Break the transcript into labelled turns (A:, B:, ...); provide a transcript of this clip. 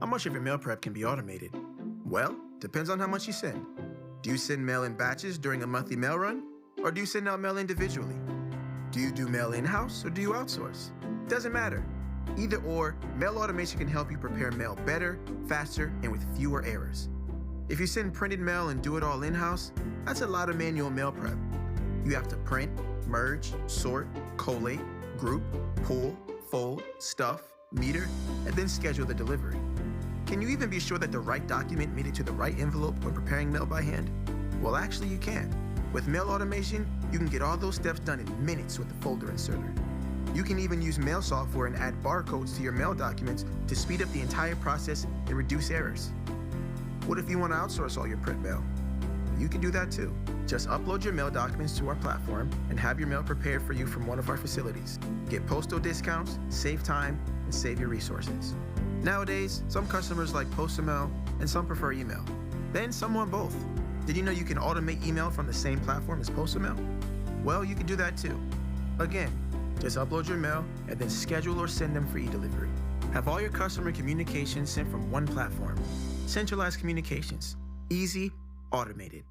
A: much of your mail prep can be automated? Well, depends on how much you send. Do you send mail in batches during a monthly mail run? Or do you send out mail individually? Do you do mail in-house or do you outsource? Doesn't matter. Either or, mail automation can help you prepare mail better, faster, and with fewer errors. If you send printed mail and do it all in-house, that's a lot of manual mail prep. You have to print, merge, sort, collate, group, pull, fold, stuff, meter, and then schedule the delivery. Can you even be sure that the right document made it to the right envelope when preparing mail by hand? Well, actually you can. With mail automation, you can get all those steps done in minutes with the folder inserter. You can even use mail software and add barcodes to your mail documents to speed up the entire process and reduce errors. What if you want to outsource all your print mail? You can do that too. Just upload your mail documents to our platform and have your mail prepared for you from one of our facilities. Get postal discounts, save time, and save your resources. Nowadays, some customers like Postal and some prefer email. Then some want both. Did you know you can automate email from the same platform as Postal Mail? Well, you can do that too. Again, just upload your mail and then schedule or send them for e-delivery. Have all your customer communications sent from one platform. Centralized communications. Easy, automated.